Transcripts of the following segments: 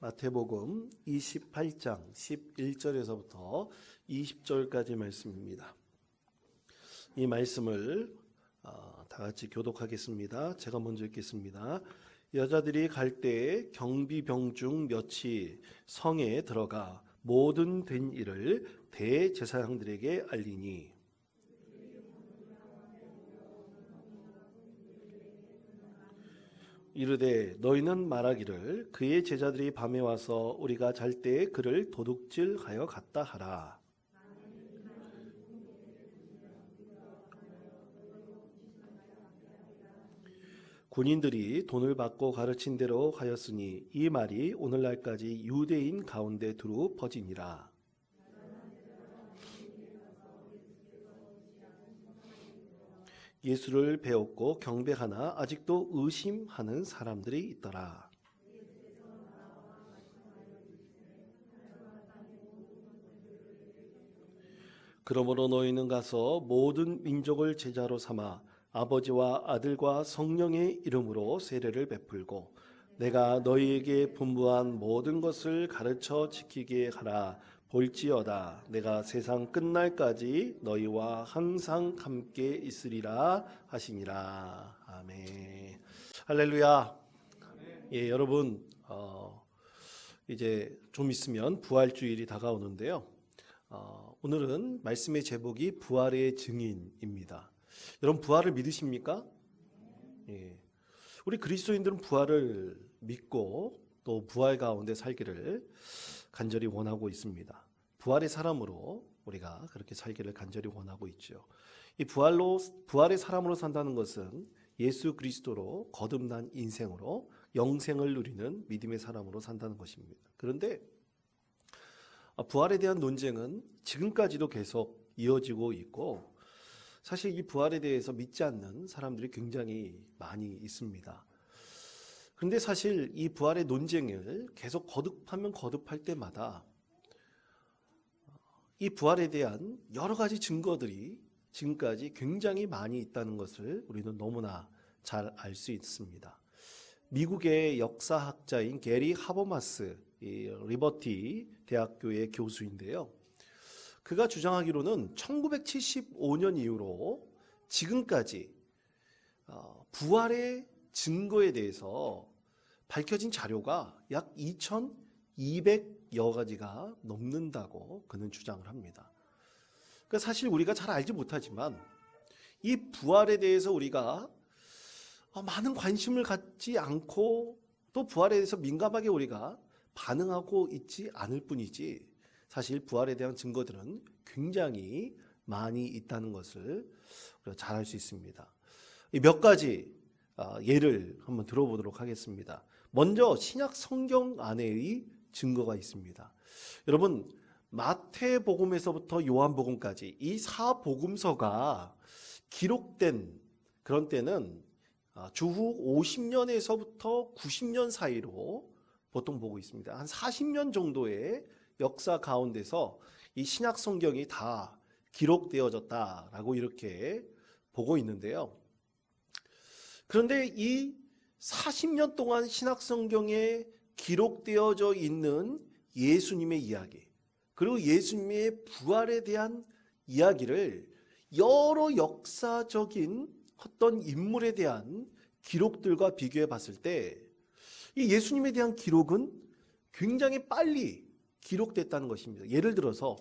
마태복음 28장 11절에서부터 20절까지 말씀입니다. 이 말씀을 다 같이 교독하겠습니다. 제가 먼저 읽겠습니다. 여자들이 갈 때에 경비병 중 몇이 성에 들어가 모든 된 일을 대제사장들에게 알리니 이르되 너희는 말하기를 그의 제자들이 밤에 와서 우리가 잘 때에 그를 도둑질하여 갔다 하라. 군인들이 돈을 받고 가르친 대로 하였으니 이 말이 오늘날까지 유대인 가운데 두루 퍼지니라. 예수를 배웠고 경배하나 아직도 의심하는 사람들이 있더라. 그러므로 너희는 가서 모든 민족을 제자로 삼아 아버지와 아들과 성령의 이름으로 세례를 베풀고 내가 너희에게 분부한 모든 것을 가르쳐 지키게 하라. 볼지어다 내가 세상 끝날까지 너희와 항상 함께 있으리라 하시니라. 아멘. 할렐루야. 예, 여러분 이제 좀 있으면 부활주일이 다가오는데요. 오늘은 말씀의 제목이 부활의 증인입니다. 여러분 부활을 믿으십니까? 예. 우리 그리스도인들은 부활을 믿고 또 부활 가운데 살기를 간절히 원하고 있습니다. 부활의 사람으로 우리가 그렇게 살기를 간절히 원하고 있죠. 이 부활의 사람으로 산다는 것은 예수 그리스도로 거듭난 인생으로 영생을 누리는 믿음의 사람으로 산다는 것입니다. 그런데 부활에 대한 논쟁은 지금까지도 계속 이어지고 있고 사실 이 부활에 대해서 믿지 않는 사람들이 굉장히 많이 있습니다. 그런데 사실 이 부활의 논쟁을 계속 거듭하면 거듭할 때마다 이 부활에 대한 여러 가지 증거들이 지금까지 굉장히 많이 있다는 것을 우리는 너무나 잘 알 수 있습니다. 미국의 역사학자인 게리 하버마스 리버티 대학교의 교수인데요. 그가 주장하기로는 1975년 이후로 지금까지 부활의 증거에 대해서 밝혀진 자료가 약 2,200여 가지가 넘는다고 그는 주장을 합니다. 그러니까 사실 우리가 잘 알지 못하지만 이 부활에 대해서 우리가 많은 관심을 갖지 않고 또 부활에 대해서 민감하게 우리가 반응하고 있지 않을 뿐이지 사실 부활에 대한 증거들은 굉장히 많이 있다는 것을 우리가 잘 알 수 있습니다. 몇 가지 예를 한번 들어보도록 하겠습니다. 먼저 신약 성경 안에의 증거가 있습니다. 여러분 마태복음에서부터 요한복음까지 이 4복음서가 기록된 그런 때는 주후 50년에서부터 90년 사이로 보통 보고 있습니다. 한 40년 정도의 역사 가운데서 이 신약 성경이 다 기록되어졌다라고 이렇게 보고 있는데요. 그런데 이 40년 동안 신약 성경에 기록되어져 있는 예수님의 이야기 그리고 예수님의 부활에 대한 이야기를 여러 역사적인 어떤 인물에 대한 기록들과 비교해 봤을 때 이 예수님에 대한 기록은 굉장히 빨리 기록됐다는 것입니다. 예를 들어서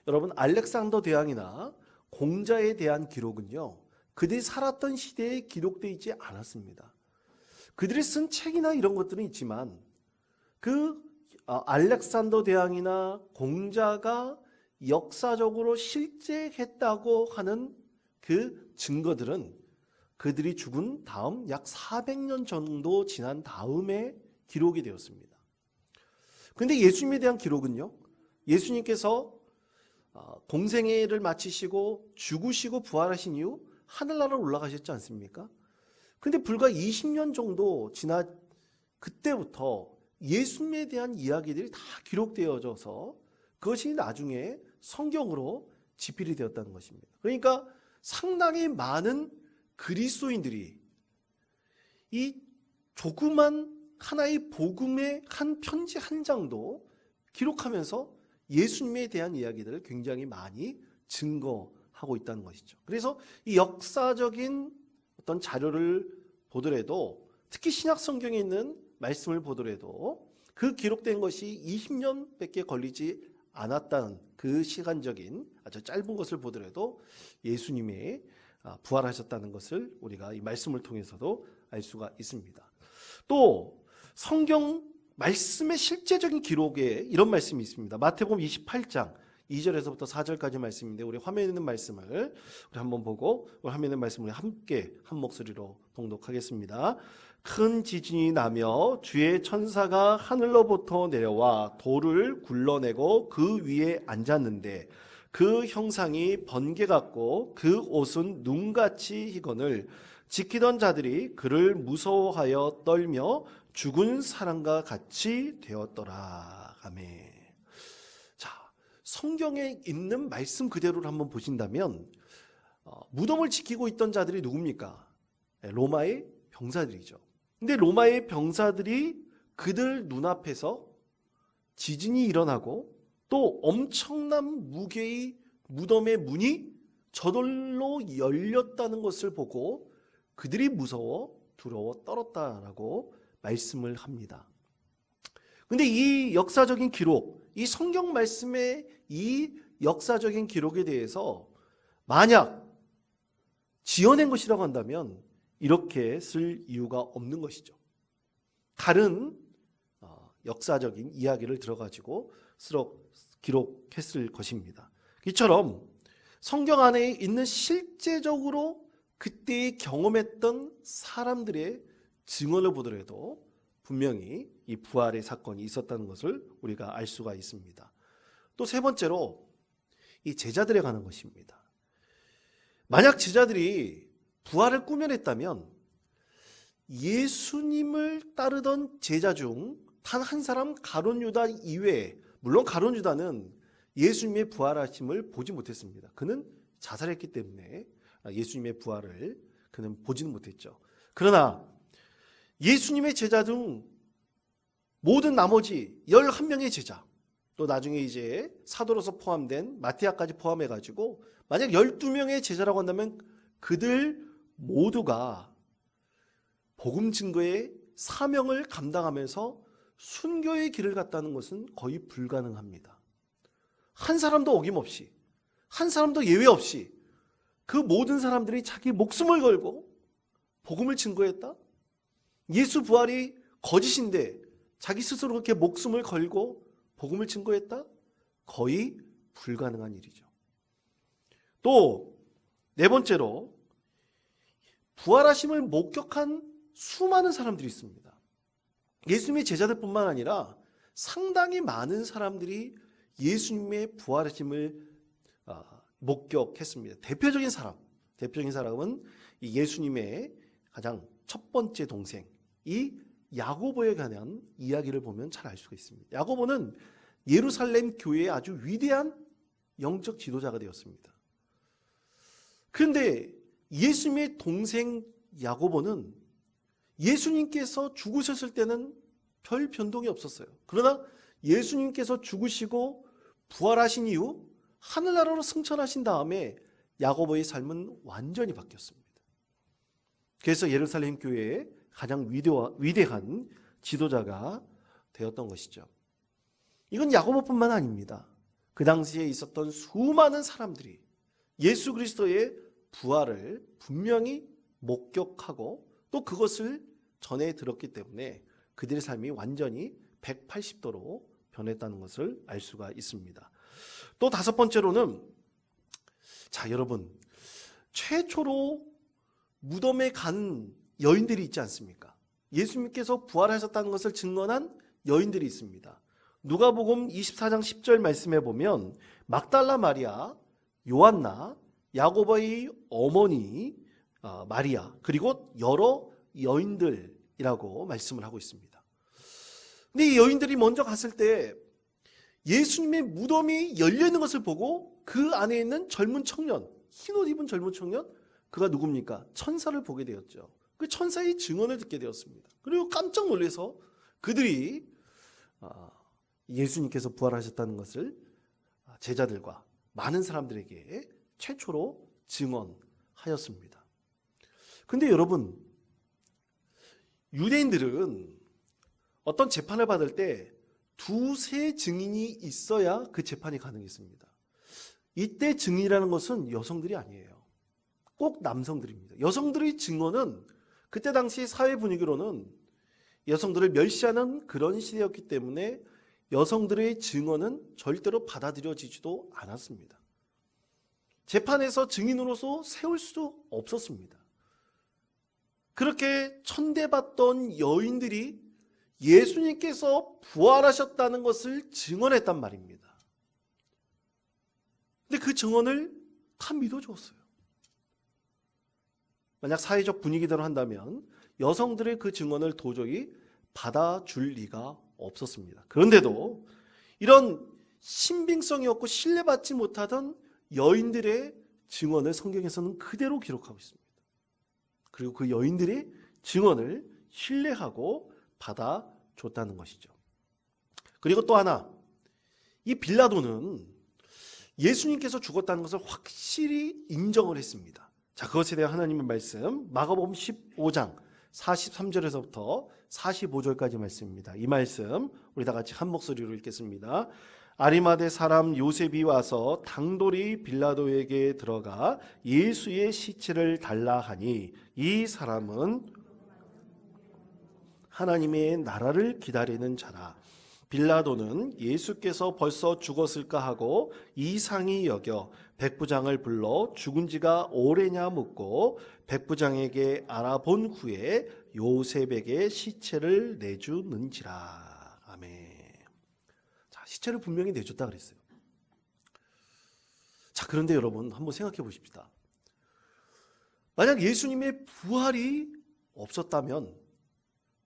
여러분 알렉산더 대왕이나 공자에 대한 기록은요. 그들이 살았던 시대에 기록되어 있지 않았습니다. 그들이 쓴 책이나 이런 것들은 있지만 그 알렉산더 대왕이나 공자가 역사적으로 실제했다고 하는 그 증거들은 그들이 죽은 다음 약 400년 정도 지난 다음에 기록이 되었습니다. 그런데 예수님에 대한 기록은요. 예수님께서 공생애를 마치시고 죽으시고 부활하신 이후 하늘나라로 올라가셨지 않습니까? 그런데 불과 20년 정도 지나 그때부터 예수님에 대한 이야기들이 다 기록되어져서 그것이 나중에 성경으로 지필이 되었다는 것입니다. 그러니까 상당히 많은 그리스도인들이 이 조그만 하나의 복음의 한 편지 한 장도 기록하면서 예수님에 대한 이야기들을 굉장히 많이 증거하고 있다는 것이죠. 그래서 이 역사적인 어떤 자료를 보더라도, 특히 신약 성경에 있는 말씀을 보더라도 그 기록된 것이 20년밖에 걸리지 않았다는 그 시간적인 아주 짧은 것을 보더라도 예수님의 부활하셨다는 것을 우리가 이 말씀을 통해서도 알 수가 있습니다. 또 성경 말씀의 실제적인 기록에 이런 말씀이 있습니다. 마태복음 28장 2절에서부터 4절까지 말씀인데, 우리 화면에 있는 말씀을 우리 한번 보고, 우리 화면에 있는 말씀을 함께 한 목소리로 봉독하겠습니다. 큰 지진이 나며 주의 천사가 하늘로부터 내려와 돌을 굴러내고 그 위에 앉았는데, 그 형상이 번개 같고 그 옷은 눈같이 희건을 지키던 자들이 그를 무서워하여 떨며 죽은 사람과 같이 되었더라. 아멘. 자, 성경에 있는 말씀 그대로를 한번 보신다면 무덤을 지키고 있던 자들이 누굽니까? 로마의 병사들이죠. 근데 로마의 병사들이 그들 눈앞에서 지진이 일어나고 또 엄청난 무게의 무덤의 문이 저절로 열렸다는 것을 보고 그들이 무서워 두려워 떨었다라고 말씀을 합니다. 근데 이 역사적인 기록, 이 성경 말씀의 이 역사적인 기록에 대해서 만약 지어낸 것이라고 한다면 이렇게 쓸 이유가 없는 것이죠. 다른 역사적인 이야기를 들어가지고 기록했을 것입니다. 이처럼 성경 안에 있는 실제적으로 그때 경험했던 사람들의 증언을 보더라도 분명히 이 부활의 사건이 있었다는 것을 우리가 알 수가 있습니다. 또 세 번째로 이 제자들에 관한 것입니다. 만약 제자들이 부활을 꾸며냈다면 예수님을 따르던 제자 중 단 한 사람 가룟 유다 이외에, 물론 가룟 유다는 예수님의 부활하심을 보지 못했습니다. 그는 자살했기 때문에 예수님의 부활을 그는 보지는 못했죠. 그러나 예수님의 제자 중 모든 나머지 11명의 제자, 또 나중에 이제 사도로서 포함된 마태아까지 포함해가지고 만약 12명의 제자라고 한다면 그들 모두가 복음 증거의 사명을 감당하면서 순교의 길을 갔다는 것은 거의 불가능합니다. 한 사람도 어김없이, 한 사람도 예외 없이 그 모든 사람들이 자기 목숨을 걸고 복음을 증거했다? 예수 부활이 거짓인데 자기 스스로 그렇게 목숨을 걸고 복음을 증거했다? 거의 불가능한 일이죠. 또 네 번째로 부활하심을 목격한 수많은 사람들이 있습니다. 예수님의 제자들뿐만 아니라 상당히 많은 사람들이 예수님의 부활하심을 목격했습니다. 대표적인 사람은 예수님의 가장 첫 번째 동생, 이 야고보에 관한 이야기를 보면 잘 알 수가 있습니다. 야고보는 예루살렘 교회의 아주 위대한 영적 지도자가 되었습니다. 그런데 예수님의 동생 야고보는 예수님께서 죽으셨을 때는 별 변동이 없었어요. 그러나 예수님께서 죽으시고 부활하신 이후 하늘나라로 승천하신 다음에 야고보의 삶은 완전히 바뀌었습니다. 그래서 예루살렘 교회의 가장 위대한 지도자가 되었던 것이죠. 이건 야고보뿐만 아닙니다. 그 당시에 있었던 수많은 사람들이 예수 그리스도의 부활을 분명히 목격하고 또 그것을 전해 들었기 때문에 그들의 삶이 완전히 180도로 변했다는 것을 알 수가 있습니다. 또 다섯 번째로는, 자 여러분, 최초로 무덤에 간 여인들이 있지 않습니까? 예수님께서 부활하셨다는 것을 증언한 여인들이 있습니다. 누가복음 24장 10절 말씀에 보면 막달라 마리아, 요한나, 야고보의 어머니 마리아, 그리고 여러 여인들이라고 말씀을 하고 있습니다. 근데 이 여인들이 먼저 갔을 때 예수님의 무덤이 열려있는 것을 보고 그 안에 있는 젊은 청년, 흰옷 입은 젊은 청년, 그가 누굽니까? 천사를 보게 되었죠. 그 천사의 증언을 듣게 되었습니다. 그리고 깜짝 놀라서 그들이 예수님께서 부활하셨다는 것을 제자들과 많은 사람들에게 최초로 증언하였습니다. 근데 여러분, 유대인들은 어떤 재판을 받을 때 두세 증인이 있어야 그 재판이 가능했습니다. 이때 증인이라는 것은 여성들이 아니에요. 꼭 남성들입니다. 여성들의 증언은 그때 당시 사회 분위기로는 여성들을 멸시하는 그런 시대였기 때문에 여성들의 증언은 절대로 받아들여지지도 않았습니다. 재판에서 증인으로서 세울 수도 없었습니다. 그렇게 천대받던 여인들이 예수님께서 부활하셨다는 것을 증언했단 말입니다. 근데 그 증언을 다 믿어주었어요. 만약 사회적 분위기대로 한다면 여성들의 그 증언을 도저히 받아줄 리가 없었습니다. 그런데도 이런 신빙성이 없고 신뢰받지 못하던 여인들의 증언을 성경에서는 그대로 기록하고 있습니다. 그리고 그 여인들의 증언을 신뢰하고 받아줬다는 것이죠. 그리고 또 하나, 이 빌라도는 예수님께서 죽었다는 것을 확실히 인정을 했습니다. 자, 그것에 대한 하나님의 말씀, 마가복음 15장 43절에서부터 45절까지 말씀입니다. 이 말씀 우리 다 같이 한 목소리로 읽겠습니다. 아리마대 사람 요셉이 와서 당돌이 빌라도에게 들어가 예수의 시체를 달라 하니 이 사람은 하나님의 나라를 기다리는 자라. 빌라도는 예수께서 벌써 죽었을까 하고 이상히 여겨 백부장을 불러 죽은 지가 오래냐 묻고 백부장에게 알아본 후에 요셉에게 시체를 내주는지라. 아멘. 자, 시체를 분명히 내줬다 그랬어요. 자, 그런데 여러분 한번 생각해 보십시다. 만약 예수님의 부활이 없었다면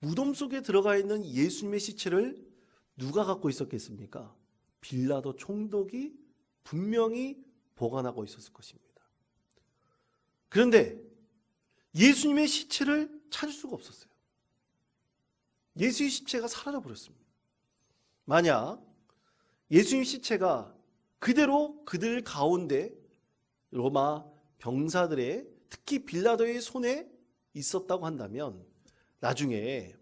무덤 속에 들어가 있는 예수님의 시체를 누가 갖고 있었겠습니까? 빌라도 총독이 분명히 보관하고 있었을 것입니다. 그런데 예수님의 시체를 찾을 수가 없었어요. 예수의 시체가 사라져 버렸습니다. 만약 예수님 시체가 그대로 그들 가운데 로마 병사들의 특히 빌라도의 손에 있었다고 한다면 나중에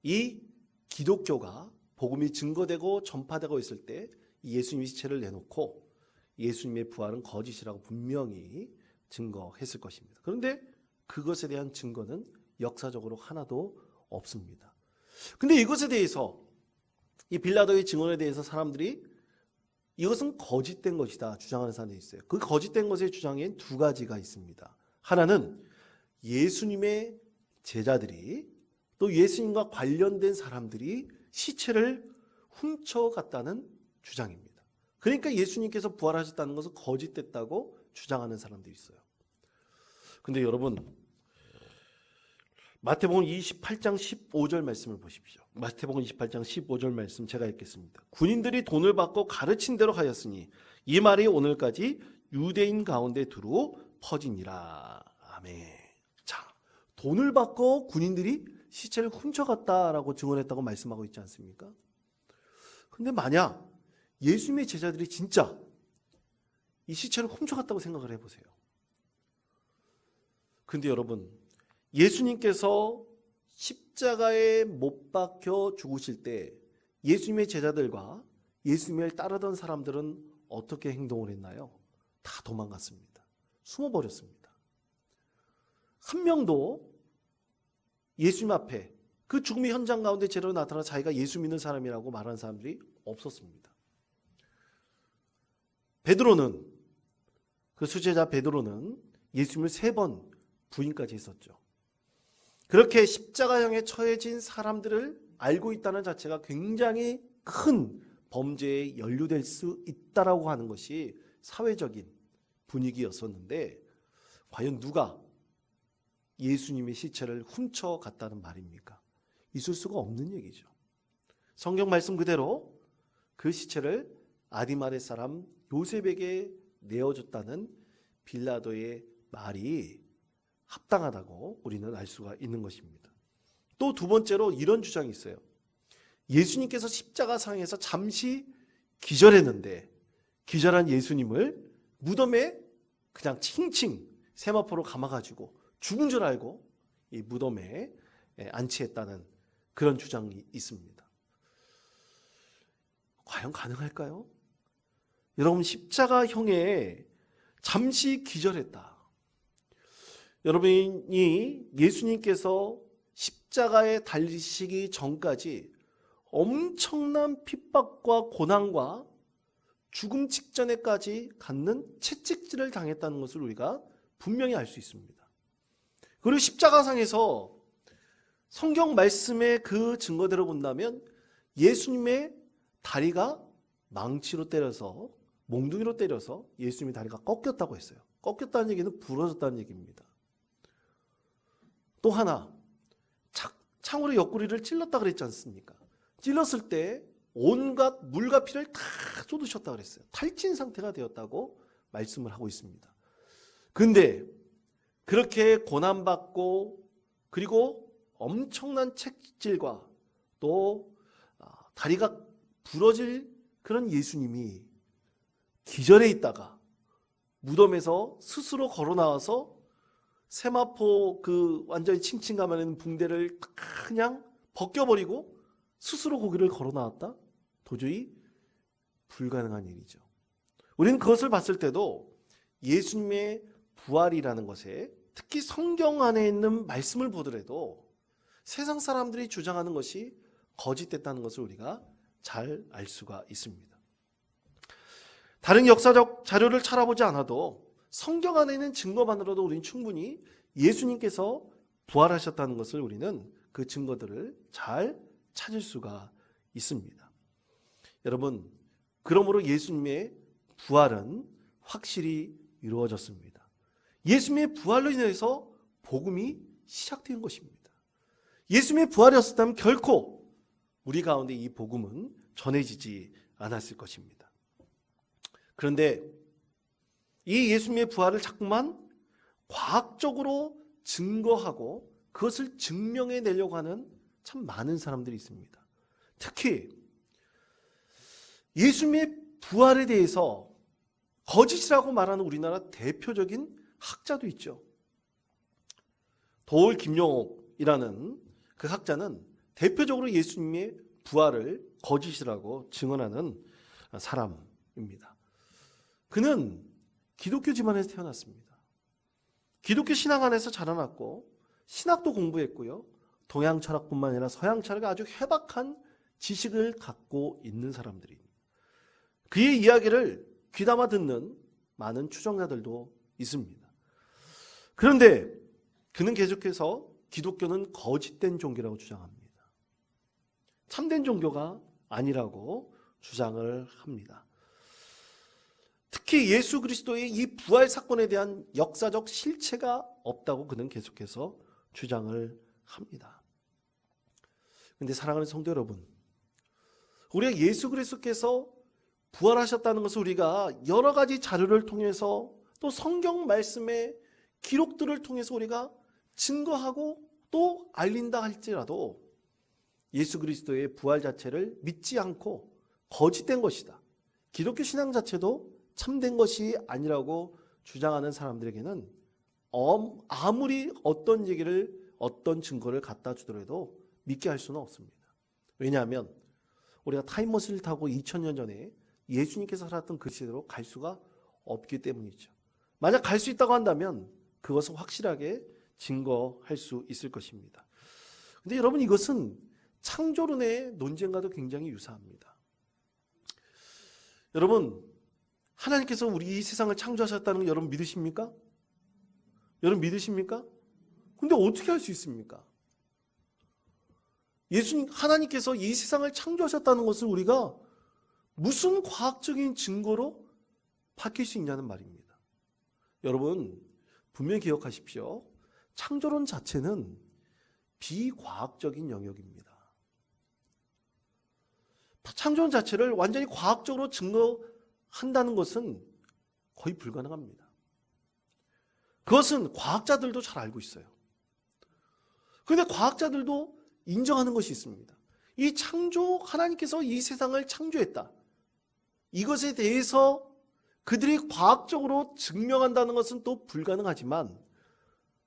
이 기독교가 복음이 증거되고 전파되고 있을 때 예수님의 시체를 내놓고 예수님의 부활은 거짓이라고 분명히 증거했을 것입니다. 그런데 그것에 대한 증거는 역사적으로 하나도 없습니다. 근데 이것에 대해서 이 빌라도의 증언에 대해서 사람들이 이것은 거짓된 것이다 주장하는 사람이 있어요. 그 거짓된 것의 주장엔 두 가지가 있습니다. 하나는 예수님의 제자들이 또 예수님과 관련된 사람들이 시체를 훔쳐갔다는 주장입니다. 그러니까 예수님께서 부활하셨다는 것은 거짓됐다고 주장하는 사람들이 있어요. 근데 여러분, 마태복음 28장 15절 말씀을 보십시오. 마태복음 28장 15절 말씀 제가 읽겠습니다. 군인들이 돈을 받고 가르친 대로 하였으니 이 말이 오늘까지 유대인 가운데 두루 퍼지니라. 아멘. 자, 돈을 받고 군인들이 시체를 훔쳐갔다라고 증언했다고 말씀하고 있지 않습니까? 근데 만약 예수님의 제자들이 진짜 이 시체를 훔쳐갔다고 생각을 해보세요. 근데 여러분, 예수님께서 십자가에 못 박혀 죽으실 때 예수님의 제자들과 예수님을 따르던 사람들은 어떻게 행동을 했나요? 다 도망갔습니다. 숨어버렸습니다. 한 명도 예수님 앞에 그 죽음의 현장 가운데 제대로 나타나 자기가 예수 믿는 사람이라고 말하는 사람들이 없었습니다. 베드로는, 그 수제자 베드로는 예수님을 3번 부인까지 했었죠. 그렇게 십자가형에 처해진 사람들을 알고 있다는 자체가 굉장히 큰 범죄에 연루될 수 있다라고 하는 것이 사회적인 분위기였었는데 과연 누가 예수님의 시체를 훔쳐갔다는 말입니까? 있을 수가 없는 얘기죠. 성경 말씀 그대로 그 시체를 아리마대 사람 요셉에게 내어줬다는 빌라도의 말이 합당하다고 우리는 알 수가 있는 것입니다. 또 두 번째로 이런 주장이 있어요. 예수님께서 십자가상에서 잠시 기절했는데 기절한 예수님을 무덤에 그냥 칭칭 세마포로 감아가지고 죽은 줄 알고 이 무덤에 안치했다는 그런 주장이 있습니다. 과연 가능할까요? 여러분, 십자가형에 잠시 기절했다. 여러분이 예수님께서 십자가에 달리시기 전까지 엄청난 핍박과 고난과 죽음 직전에까지 갖는 채찍질을 당했다는 것을 우리가 분명히 알 수 있습니다. 그리고 십자가상에서 성경 말씀의 그 증거대로 본다면 예수님의 다리가 망치로 때려서 몽둥이로 때려서 예수님의 다리가 꺾였다고 했어요. 꺾였다는 얘기는 부러졌다는 얘기입니다. 또 하나, 창으로 옆구리를 찔렀다 그랬지 않습니까? 찔렀을 때 온갖 물과 피를 다 쏟으셨다 그랬어요. 탈진 상태가 되었다고 말씀을 하고 있습니다. 근데 그렇게 고난받고 그리고 엄청난 채찍질과 또 다리가 부러질 그런 예수님이 기절해 있다가 무덤에서 스스로 걸어 나와서 세마포 그 완전히 칭칭 감아낸 붕대를 그냥 벗겨버리고 스스로 고기를 걸어 나왔다? 도저히 불가능한 일이죠. 우리는 그것을 봤을 때도 예수님의 부활이라는 것에 특히 성경 안에 있는 말씀을 보더라도 세상 사람들이 주장하는 것이 거짓됐다는 것을 우리가 잘 알 수가 있습니다. 다른 역사적 자료를 찾아보지 않아도 성경 안에 있는 증거만으로도 우리는 충분히 예수님께서 부활하셨다는 것을 우리는 그 증거들을 잘 찾을 수가 있습니다. 여러분, 그러므로 예수님의 부활은 확실히 이루어졌습니다. 예수님의 부활로 인해서 복음이 시작된 것입니다. 예수님의 부활이었다면 결코 우리 가운데 이 복음은 전해지지 않았을 것입니다. 그런데 이 예수님의 부활을 자꾸만 과학적으로 증거하고 그것을 증명해내려고 하는 참 많은 사람들이 있습니다. 특히 예수님의 부활에 대해서 거짓이라고 말하는 우리나라 대표적인 학자도 있죠. 도올 김용옥이라는 그 학자는 대표적으로 예수님의 부활을 거짓이라고 증언하는 사람입니다. 그는 기독교 집안에서 태어났습니다. 기독교 신앙 안에서 자라났고 신학도 공부했고요. 동양 철학뿐만 아니라 서양 철학에 아주 해박한 지식을 갖고 있는 사람들입니다. 그의 이야기를 귀담아 듣는 많은 추종자들도 있습니다. 그런데 그는 계속해서 기독교는 거짓된 종교라고 주장합니다. 참된 종교가 아니라고 주장을 합니다. 특히 예수 그리스도의 이 부활 사건에 대한 역사적 실체가 없다고 그는 계속해서 주장을 합니다. 그런데 사랑하는 성도 여러분, 우리가 예수 그리스도께서 부활하셨다는 것을 우리가 여러 가지 자료를 통해서 또 성경 말씀의 기록들을 통해서 우리가 증거하고 또 알린다 할지라도 예수 그리스도의 부활 자체를 믿지 않고 거짓된 것이다, 기독교 신앙 자체도 참된 것이 아니라고 주장하는 사람들에게는 아무리 어떤 얘기를 어떤 증거를 갖다 주더라도 믿게 할 수는 없습니다. 왜냐하면 우리가 타임머신을 타고 2000년 전에 예수님께서 살았던 그 시대로 갈 수가 없기 때문이죠. 만약 갈 수 있다고 한다면 그것은 확실하게 증거할 수 있을 것입니다. 그런데 여러분, 이것은 창조론의 논쟁과도 굉장히 유사합니다. 여러분, 하나님께서 우리 이 세상을 창조하셨다는 거 여러분 믿으십니까? 여러분 믿으십니까? 근데 어떻게 할 수 있습니까? 하나님께서 이 세상을 창조하셨다는 것을 우리가 무슨 과학적인 증거로 밝힐 수 있냐는 말입니다. 여러분, 분명히 기억하십시오. 창조론 자체는 비과학적인 영역입니다. 창조론 자체를 완전히 과학적으로 증거한다는 것은 거의 불가능합니다. 그것은 과학자들도 잘 알고 있어요. 그런데 과학자들도 인정하는 것이 있습니다. 이 하나님께서 이 세상을 창조했다. 이것에 대해서 그들이 과학적으로 증명한다는 것은 또 불가능하지만,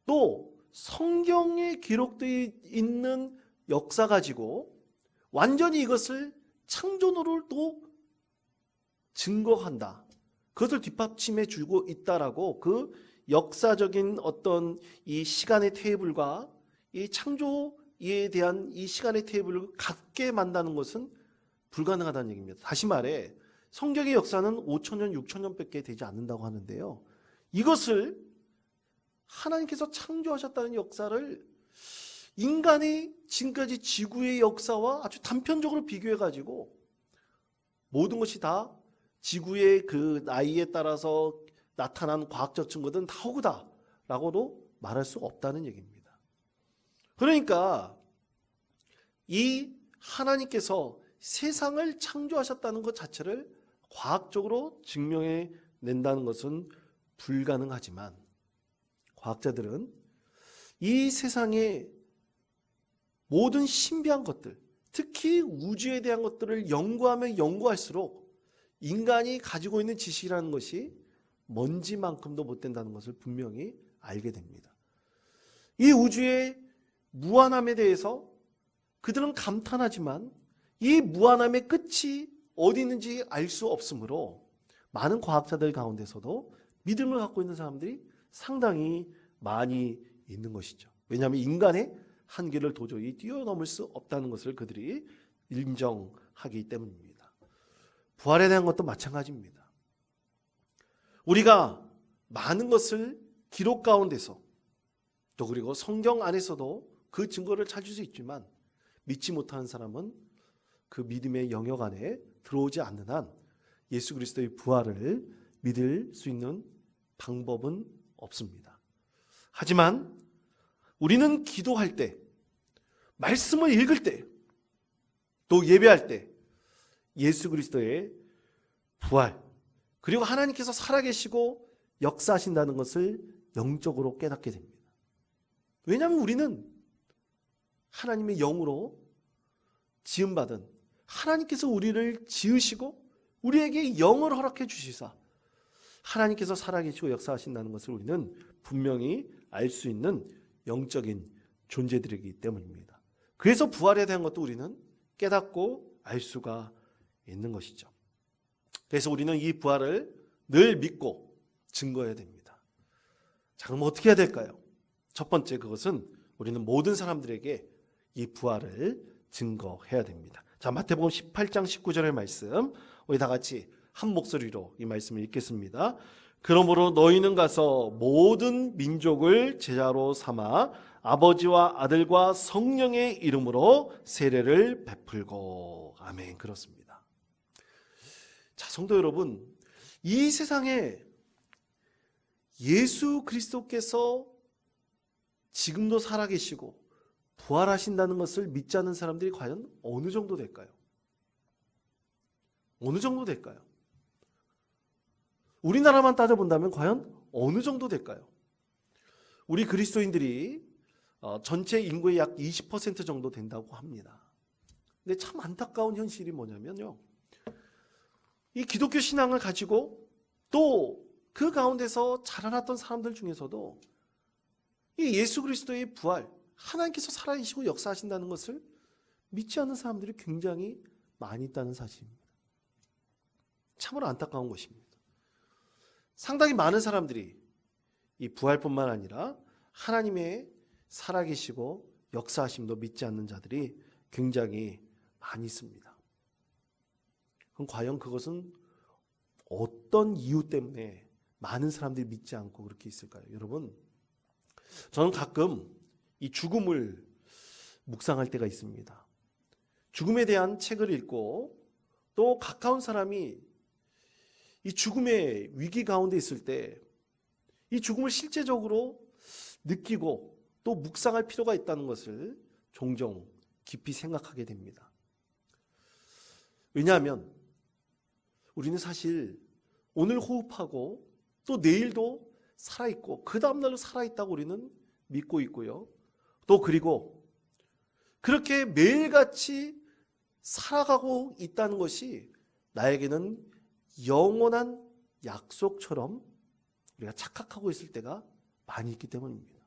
또 성경에 기록되어 있는 역사 가지고 완전히 이것을 창조론을 또 증거한다. 그것을 뒷받침해 주고 있다라고 그 역사적인 어떤 이 시간의 테이블과 이 창조에 대한 이 시간의 테이블을 같게 만드는 것은 불가능하다는 얘기입니다. 다시 말해 성경의 역사는 5,000년, 6,000년밖에 되지 않는다고 하는데요. 이것을 하나님께서 창조하셨다는 역사를 인간이 지금까지 지구의 역사와 아주 단편적으로 비교해가지고 모든 것이 다 지구의 그 나이에 따라서 나타난 과학적 증거든 다 허구다라고도 말할 수 없다는 얘기입니다. 그러니까 이 하나님께서 세상을 창조하셨다는 것 자체를 과학적으로 증명해 낸다는 것은 불가능하지만, 과학자들은 이 세상의 모든 신비한 것들, 특히 우주에 대한 것들을 연구하면 연구할수록 인간이 가지고 있는 지식이라는 것이 먼지만큼도 못 된다는 것을 분명히 알게 됩니다. 이 우주의 무한함에 대해서 그들은 감탄하지만 이 무한함의 끝이 어디 있는지 알 수 없으므로 많은 과학자들 가운데서도 믿음을 갖고 있는 사람들이 상당히 많이 있는 것이죠. 왜냐하면 인간의 한계를 도저히 뛰어넘을 수 없다는 것을 그들이 인정하기 때문입니다. 부활에 대한 것도 마찬가지입니다. 우리가 많은 것을 기록 가운데서 또 그리고 성경 안에서도 그 증거를 찾을 수 있지만, 믿지 못하는 사람은 그 믿음의 영역 안에 들어오지 않는 한 예수 그리스도의 부활을 믿을 수 있는 방법은 없습니다. 하지만 우리는 기도할 때, 말씀을 읽을 때, 또 예배할 때 예수 그리스도의 부활, 그리고 하나님께서 살아계시고 역사하신다는 것을 영적으로 깨닫게 됩니다. 왜냐하면 우리는 하나님의 영으로 지음받은, 하나님께서 우리를 지으시고 우리에게 영을 허락해 주시사 하나님께서 살아계시고 역사하신다는 것을 우리는 분명히 알 수 있는 영적인 존재들이기 때문입니다. 그래서 부활에 대한 것도 우리는 깨닫고 알 수가 있는 것이죠. 그래서 우리는 이 부활을 늘 믿고 증거해야 됩니다. 자, 그럼 어떻게 해야 될까요? 첫 번째, 그것은 우리는 모든 사람들에게 이 부활을 증거해야 됩니다. 자, 마태복음 18장 19절의 말씀, 우리 다 같이 한 목소리로 이 말씀을 읽겠습니다. 그러므로 너희는 가서 모든 민족을 제자로 삼아 아버지와 아들과 성령의 이름으로 세례를 베풀고. 아멘. 그렇습니다. 자, 성도 여러분, 이 세상에 예수 그리스도께서 지금도 살아계시고 부활하신다는 것을 믿지 않는 사람들이 과연 어느 정도 될까요? 어느 정도 될까요? 우리나라만 따져본다면 과연 어느 정도 될까요? 우리 그리스도인들이 전체 인구의 약 20% 정도 된다고 합니다. 근데 참 안타까운 현실이 뭐냐면요, 이 기독교 신앙을 가지고 또 그 가운데서 자라났던 사람들 중에서도 이 예수 그리스도의 부활, 하나님께서 살아계시고 역사하신다는 것을 믿지 않는 사람들이 굉장히 많이 있다는 사실입니다. 참으로 안타까운 것입니다. 상당히 많은 사람들이 이 부활뿐만 아니라 하나님의 살아계시고 역사하심도 믿지 않는 자들이 굉장히 많이 있습니다. 그럼 과연 그것은 어떤 이유 때문에 많은 사람들이 믿지 않고 그렇게 있을까요? 여러분, 저는 가끔 이 죽음을 묵상할 때가 있습니다. 죽음에 대한 책을 읽고 또 가까운 사람이 이 죽음의 위기 가운데 있을 때 이 죽음을 실제적으로 느끼고 또 묵상할 필요가 있다는 것을 종종 깊이 생각하게 됩니다. 왜냐하면 우리는 사실 오늘 호흡하고 또 내일도 살아있고 그 다음날로 살아있다고 우리는 믿고 있고요. 또 그리고 그렇게 매일같이 살아가고 있다는 것이 나에게는 영원한 약속처럼 우리가 착각하고 있을 때가 많이 있기 때문입니다.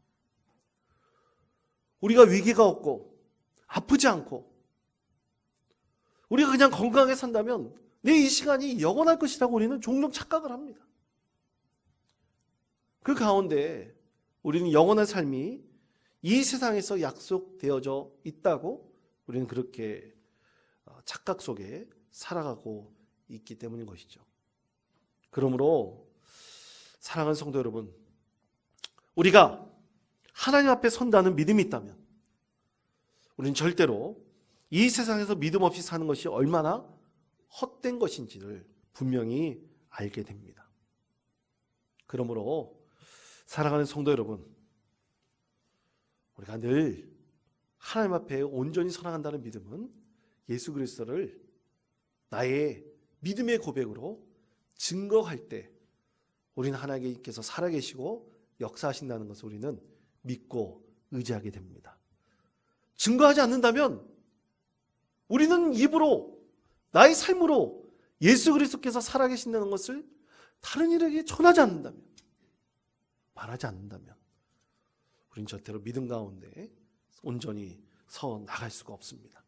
우리가 위기가 없고 아프지 않고 우리가 그냥 건강하게 산다면 내 이 시간이 영원할 것이라고 우리는 종종 착각을 합니다. 그 가운데 우리는 영원한 삶이 이 세상에서 약속되어져 있다고 우리는 그렇게 착각 속에 살아가고 있기 때문인 것이죠. 그러므로 사랑하는 성도 여러분, 우리가 하나님 앞에 선다는 믿음이 있다면 우리는 절대로 이 세상에서 믿음 없이 사는 것이 얼마나 헛된 것인지를 분명히 알게 됩니다. 그러므로 사랑하는 성도 여러분, 우리가 늘 하나님 앞에 온전히 선행한다는 믿음은 예수 그리스도를 나의 믿음의 고백으로 증거할 때 우리는 하나님께서 살아계시고 역사하신다는 것을 우리는 믿고 의지하게 됩니다. 증거하지 않는다면 우리는 입으로 나의 삶으로 예수 그리스도께서 살아계신다는 것을 다른 이에게 전하지 않는다면, 말하지 않는다면 우리는 절대로 믿음 가운데 온전히 서 나갈 수가 없습니다.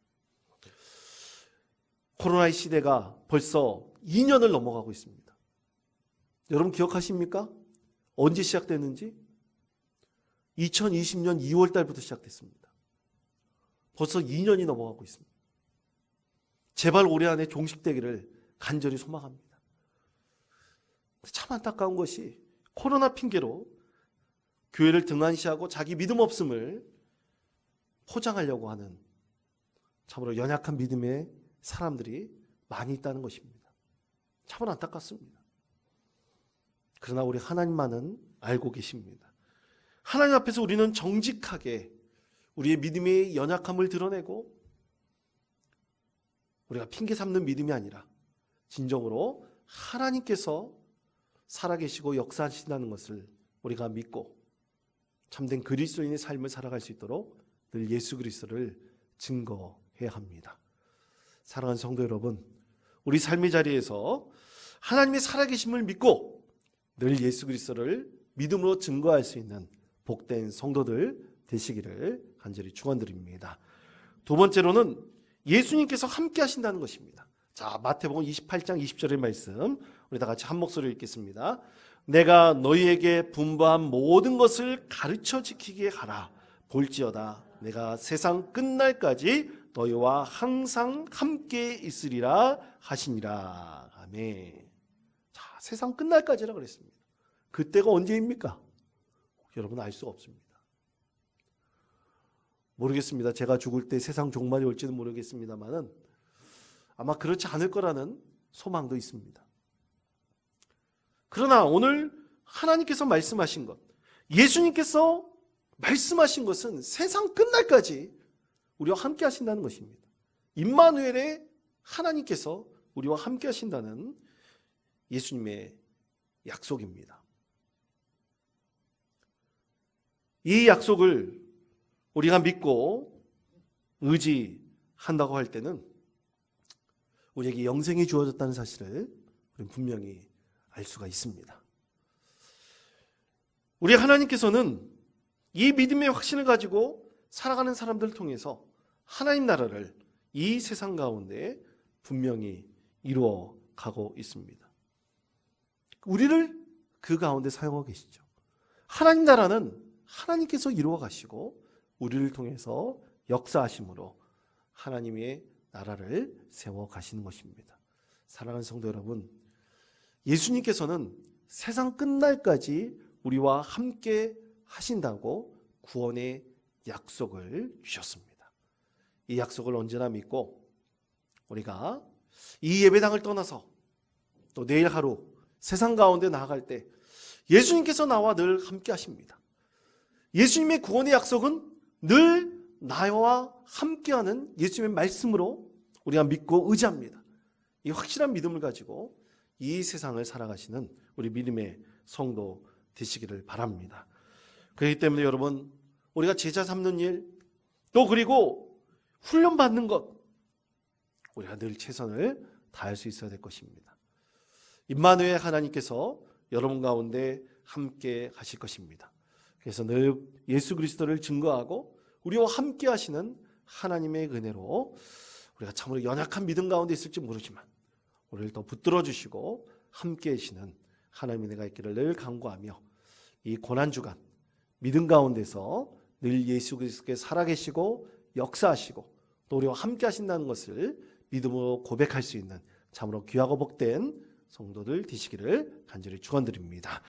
코로나의 시대가 벌써 2년을 넘어가고 있습니다. 여러분 기억하십니까? 언제 시작됐는지? 2020년 2월 달부터 시작됐습니다. 벌써 2년이 넘어가고 있습니다. 제발 올해 안에 종식되기를 간절히 소망합니다. 참 안타까운 것이 코로나 핑계로 교회를 등한시하고 자기 믿음 없음을 포장하려고 하는 참으로 연약한 믿음의 사람들이 많이 있다는 것입니다. 참으로 안타깝습니다. 그러나 우리 하나님만은 알고 계십니다. 하나님 앞에서 우리는 정직하게 우리의 믿음의 연약함을 드러내고 우리가 핑계 삼는 믿음이 아니라 진정으로 하나님께서 살아계시고 역사하신다는 것을 우리가 믿고 참된 그리스도인의 삶을 살아갈 수 있도록 늘 예수 그리스도를 증거해야 합니다. 사랑하는 성도 여러분, 우리 삶의 자리에서 하나님의 살아계심을 믿고 늘 예수 그리스도를 믿음으로 증거할 수 있는 복된 성도들 되시기를 간절히 축원드립니다. 두 번째로는 예수님께서 함께 하신다는 것입니다. 자, 마태복음 28장 20절의 말씀 우리 다 같이 한 목소리로 읽겠습니다. 내가 너희에게 분부한 모든 것을 가르쳐 지키게 하라. 볼지어다 내가 세상 끝날까지 너희와 항상 함께 있으리라 하시니라. 아멘. 자, 세상 끝날까지라 그랬습니다. 그때가 언제입니까? 여러분 알 수가 없습니다. 모르겠습니다. 제가 죽을 때 세상 종말이 올지는 모르겠습니다만은 아마 그렇지 않을 거라는 소망도 있습니다. 그러나 오늘 하나님께서 말씀하신 것, 예수님께서 말씀하신 것은 세상 끝날까지 우리와 함께 하신다는 것입니다. 임마누엘의 하나님께서 우리와 함께 하신다는 예수님의 약속입니다. 이 약속을 우리가 믿고 의지한다고 할 때는 우리에게 영생이 주어졌다는 사실을 우리는 분명히 알 수가 있습니다. 우리 하나님께서는 이 믿음의 확신을 가지고 살아가는 사람들을 통해서 하나님 나라를 이 세상 가운데 분명히 이루어 가고 있습니다. 우리를 그 가운데 사용하고 계시죠. 하나님 나라는 하나님께서 이루어 가시고 우리를 통해서 역사하심으로 하나님의 나라를 세워 가시는 것입니다. 사랑하는 성도 여러분, 예수님께서는 세상 끝날까지 우리와 함께 하신다고 구원의 약속을 주셨습니다. 이 약속을 언제나 믿고 우리가 이 예배당을 떠나서 또 내일 하루 세상 가운데 나아갈 때 예수님께서 나와 늘 함께 하십니다. 예수님의 구원의 약속은 늘 나와 함께하는 예수님의 말씀으로 우리가 믿고 의지합니다. 이 확실한 믿음을 가지고 이 세상을 살아가시는 우리 믿음의 성도 되시기를 바랍니다. 그렇기 때문에 여러분, 우리가 제자 삼는 일, 또 그리고 훈련받는 것, 우리가 늘 최선을 다할 수 있어야 될 것입니다. 임마누엘 하나님께서 여러분 가운데 함께 하실 것입니다. 그래서 늘 예수 그리스도를 증거하고 우리와 함께 하시는 하나님의 은혜로 우리가 참으로 연약한 믿음 가운데 있을지 모르지만 우리를 더 붙들어 주시고 함께 하시는 하나님의 은혜가 있기를 늘 간구하며 이 고난주간 믿음 가운데서 늘 예수 그리스도께서 살아계시고 역사하시고 또 우리와 함께 하신다는 것을 믿음으로 고백할 수 있는 참으로 귀하고 복된 성도들 되시기를 간절히 축원드립니다.